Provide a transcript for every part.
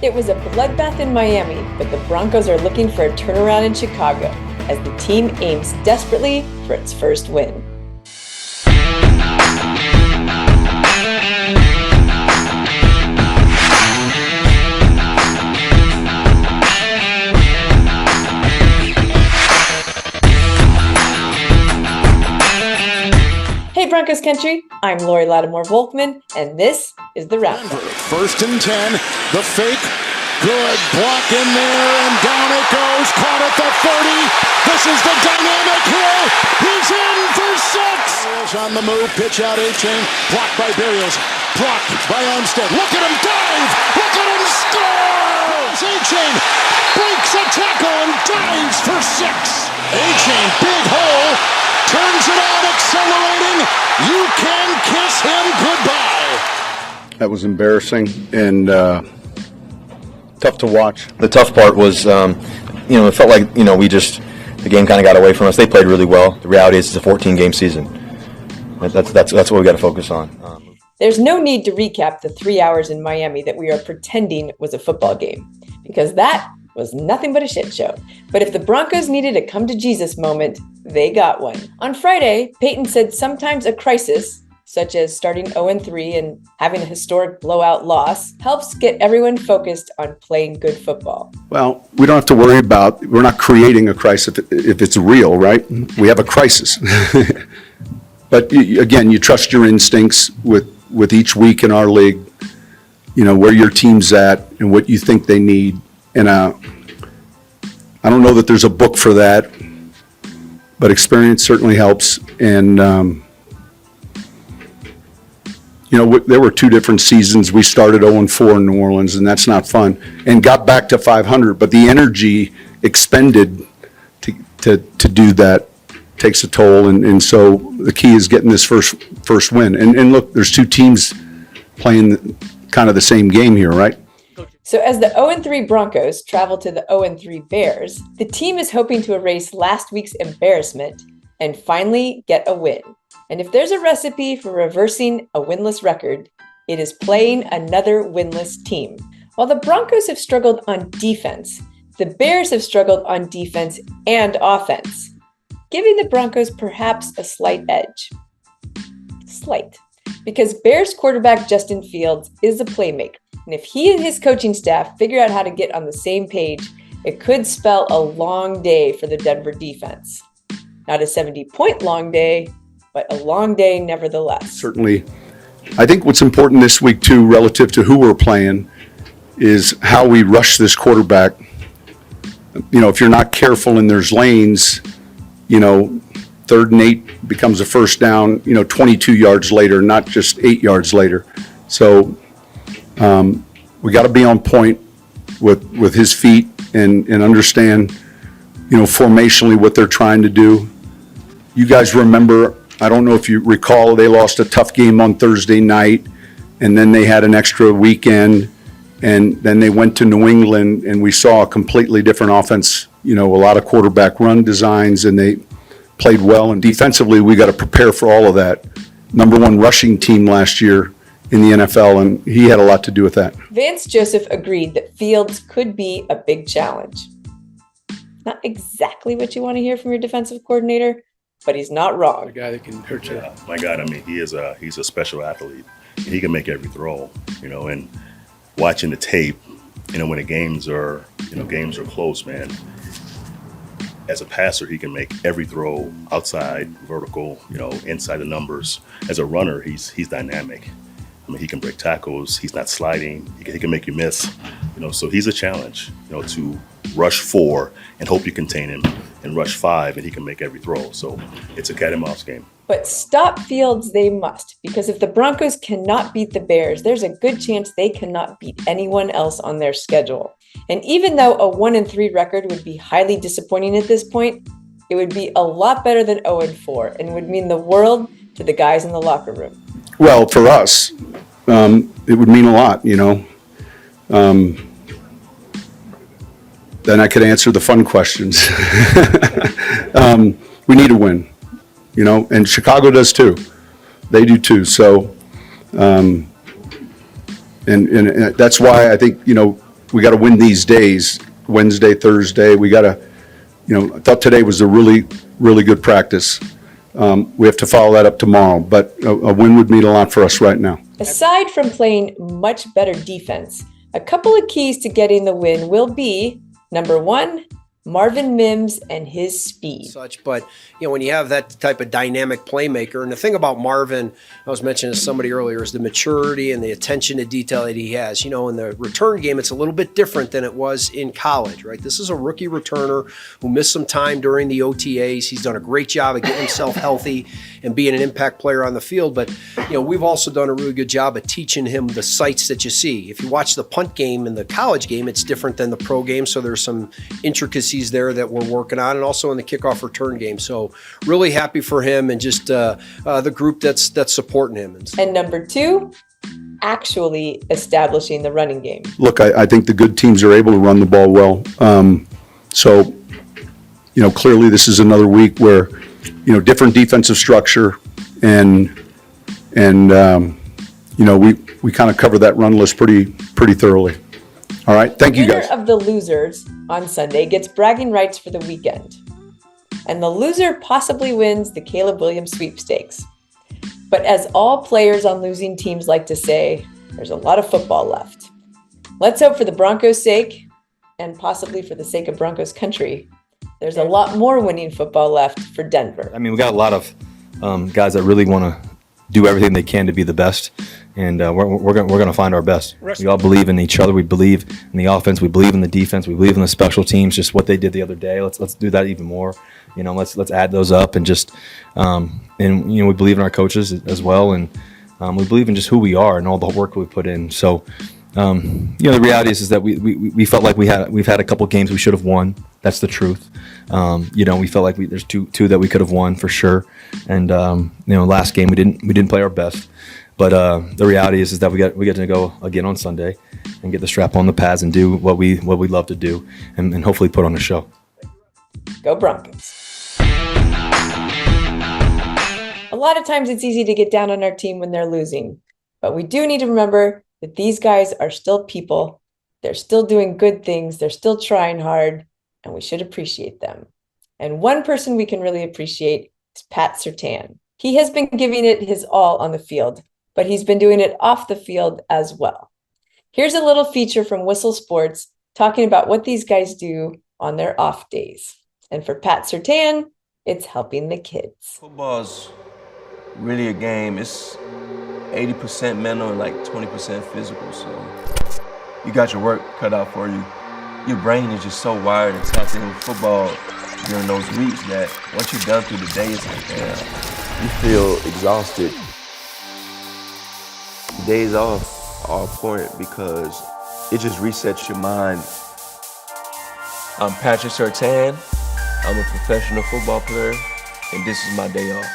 It was a bloodbath in Miami, but the Broncos are looking for a turnaround in Chicago as the team aims desperately for its first win. Hey Broncos Country, I'm Lori Lattimore-Volkman, and this is The Roundup. 1st and 10, the fake, good, block in there, and down it goes, caught at the 30, this is the dynamic throw, he's in for 6! On the move, pitch out A-Chain, blocked by Berrios, blocked by Armstead, look at him dive, look at him score! A-Chain breaks a tackle and dives for 6! A-Chain, big hole, turns it on, accelerating. You can kiss him goodbye. That was embarrassing and tough to watch. The tough part was, it felt like, the game kind of got away from us. They played really well. The reality is it's a 14-game season. That's what we got to focus on. There's no need to recap the 3 hours in Miami that we are pretending was a football game, because that was nothing but a shit show. But if the Broncos needed a come-to-Jesus moment, they got one. On Friday, Peyton said sometimes a crisis, such as starting 0-3 and having a historic blowout loss, helps get everyone focused on playing good football. Well, we don't have to worry about, we're not creating a crisis if it's real, right? We have a crisis. But again, you trust your instincts with each week in our league, where your team's at and what you think they need. And I don't know that there's a book for that, but experience certainly helps. And, there were 2 different seasons. We started 0-4 in New Orleans, and that's not fun, and got back to 500. But the energy expended to do that takes a toll. And so the key is getting this first win. And look, there's 2 teams playing kind of the same game here, right? So as the 0-3 Broncos travel to the 0-3 Bears, the team is hoping to erase last week's embarrassment and finally get a win. And if there's a recipe for reversing a winless record, it is playing another winless team. While the Broncos have struggled on defense, the Bears have struggled on defense and offense, giving the Broncos perhaps a slight edge. Slight. Because Bears quarterback Justin Fields is a playmaker. And if he and his coaching staff figure out how to get on the same page, it could spell a long day for the Denver defense. Not a 70-point long day, but a long day nevertheless. Certainly. I think what's important this week, too, relative to who we're playing, is how we rush this quarterback. If you're not careful and there's lanes, 3rd and 8 becomes a first down, 22 yards later, not just 8 yards later. So we got to be on point with his feet and understand, formationally what they're trying to do. You guys remember, I don't know if you recall, they lost a tough game on Thursday night, and then they had an extra weekend, and then they went to New England, and we saw a completely different offense, a lot of quarterback run designs, and they played well. And defensively, we got to prepare for all of that. Number 1 rushing team last year in the NFL, and he had a lot to do with that. Vance Joseph agreed that Fields could be a big challenge. Not exactly what you want to hear from your defensive coordinator, but he's not wrong. A guy that can hurt you. Yeah, my God, he's a special athlete. He can make every throw, and watching the tape, when the games are close, man. As a passer, he can make every throw, outside, vertical, inside the numbers. As a runner, he's dynamic. He can break tackles. He's not sliding. He can make you miss. So he's a challenge, to rush 4 and hope you contain him, and rush 5 and he can make every throw. So it's a cat and mouse game. But stop Fields they must, because if the Broncos cannot beat the Bears, there's a good chance they cannot beat anyone else on their schedule. And even though a 1-3 record would be highly disappointing at this point, it would be a lot better than 0-4 and would mean the world to the guys in the locker room. Well, for us, it would mean a lot, Then I could answer the fun questions. We need a win, and Chicago does too. They do too. So, and that's why I think, we got to win these days, Wednesday, Thursday. We got to, I thought today was a really, really good practice. We have to follow that up tomorrow, but a win would mean a lot for us right now. Aside from playing much better defense, a couple of keys to getting the win will be, number one, Marvin Mims and his speed. But when you have that type of dynamic playmaker, and the thing about Marvin, I was mentioning to somebody earlier, is the maturity and the attention to detail that he has. In the return game, it's a little bit different than it was in college, right? This is a rookie returner who missed some time during the OTAs. He's done a great job of getting himself healthy and being an impact player on the field. But we've also done a really good job of teaching him the sights that you see. If you watch the punt game and the college game, it's different than the pro game. So there's some intricacies there that we're working on, and also in the kickoff return game. So really happy for him and just the group that's supporting him. And number two, actually establishing the running game. Look, I think the good teams are able to run the ball well. So clearly this is another week where, different defensive structure and we kind of cover that run list pretty thoroughly. All right, thank you guys. The winner of the losers on Sunday gets bragging rights for the weekend. And the loser possibly wins the Caleb Williams sweepstakes. But as all players on losing teams like to say, there's a lot of football left. Let's hope for the Broncos' sake, and possibly for the sake of Broncos country, there's a lot more winning football left for Denver. I mean, we got a lot of guys that really want to do everything they can to be the best, and we're going to find our best. We all believe in each other. We believe in the offense. We believe in the defense. We believe in the special teams. Just what they did the other day. Let's do that even more. Let's add those up, and just we believe in our coaches as well, and we believe in just who we are and all the work we put in. So the reality is that we felt like we've had a couple games we should have won. That's the truth. We felt like there's two that we could have won for sure. And last game we didn't play our best. But the reality is that we get to go again on Sunday and get the strap on the pads and do what we love to do, and hopefully put on a show. Go Broncos. A lot of times it's easy to get down on our team when they're losing, but we do need to remember that these guys are still people. They're still doing good things. They're still trying hard, and we should appreciate them. And one person we can really appreciate is Pat Surtain. He has been giving it his all on the field, but he's been doing it off the field as well. Here's a little feature from Whistle Sports talking about what these guys do on their off days. And for Pat Surtain, it's helping the kids. Football's really a game. It's 80% mental and like 20% physical. So you got your work cut out for you. Your brain is just so wired and tapped in with football during those weeks that once you're done through the day, it's like, damn, you feel exhausted. Days off are important because it just resets your mind. I'm Patrick Surtain. I'm a professional football player, and this is my day off.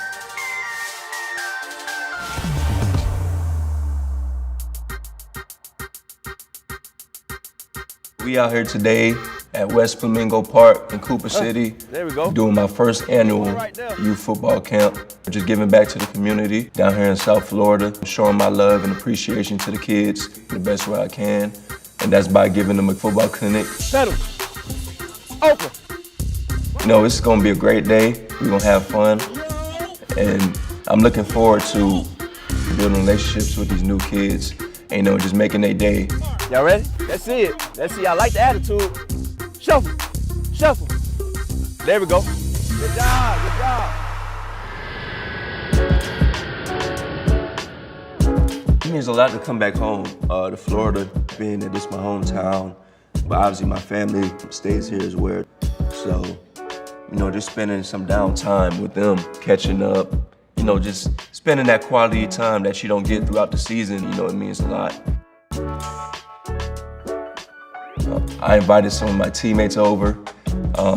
We out here today at West Flamingo Park in Cooper City. There we go. Doing my first annual youth football camp. Just giving back to the community down here in South Florida, showing my love and appreciation to the kids the best way I can. And that's by giving them a football clinic. Settle. Open. It's gonna be a great day. We're gonna have fun. And I'm looking forward to building relationships with these new kids. And, just making their day. Y'all ready? Let's see it. Let's see. I like the attitude. Shuffle. Shuffle. There we go. Good job. Good job. It means a lot to come back home to Florida, being that this is my hometown. But obviously my family stays here as well. So, just spending some downtime with them, catching up, just spending that quality time that you don't get throughout the season, it means a lot. I invited some of my teammates over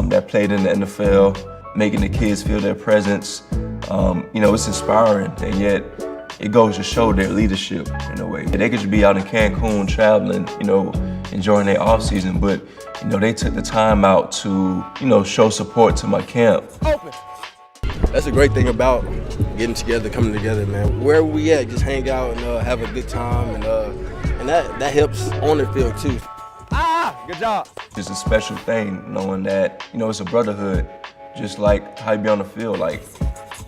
that played in the NFL, making the kids feel their presence. It's inspiring, and yet it goes to show their leadership in a way. They could just be out in Cancun traveling, enjoying their off season, but they took the time out to, show support to my camp. Open. That's a great thing about getting together, coming together, man. Wherever we at, just hang out and have a good time, and that helps on the field too. Good job. It's a special thing knowing that, it's a brotherhood, just like how you be on the field. Like,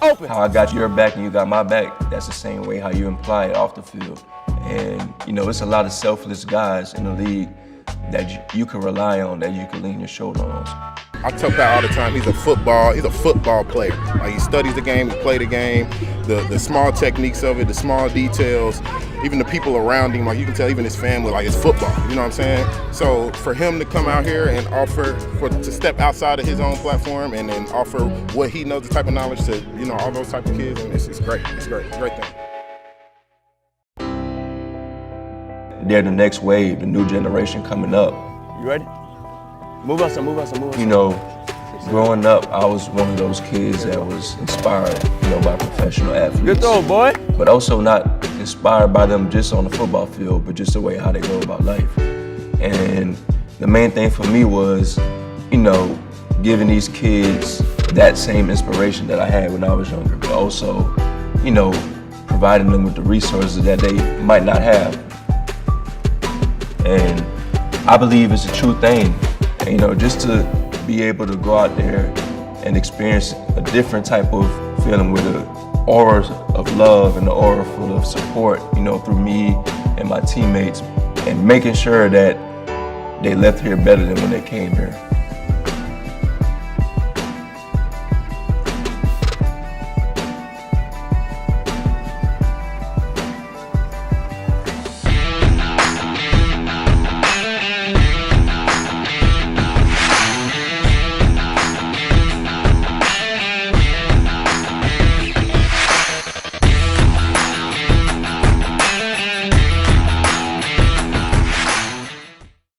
how I got your back and you got my back, that's the same way how you imply it off the field. And, it's a lot of selfless guys in the league that you can rely on, that you can lean your shoulder on. I tell Pat all the time, he's a football player. Like, he studies the game, he plays the game, the small techniques of it, the small details, even the people around him, like you can tell even his family, like it's football, you know what I'm saying? So for him to come out here and to step outside of his own platform and then offer what he knows, the type of knowledge to, all those type of kids, and it's great, it's great, it's a great thing. They're the next wave, the new generation coming up. You ready? Move us. Growing up, I was one of those kids that was inspired, by professional athletes. Good throw, boy. But also not inspired by them just on the football field, but just the way how they go about life. And the main thing for me was, giving these kids that same inspiration that I had when I was younger, but also, providing them with the resources that they might not have. And I believe it's a true thing, just to be able to go out there and experience a different type of feeling with an aura of love and an aura full of support, through me and my teammates, and making sure that they left here better than when they came here.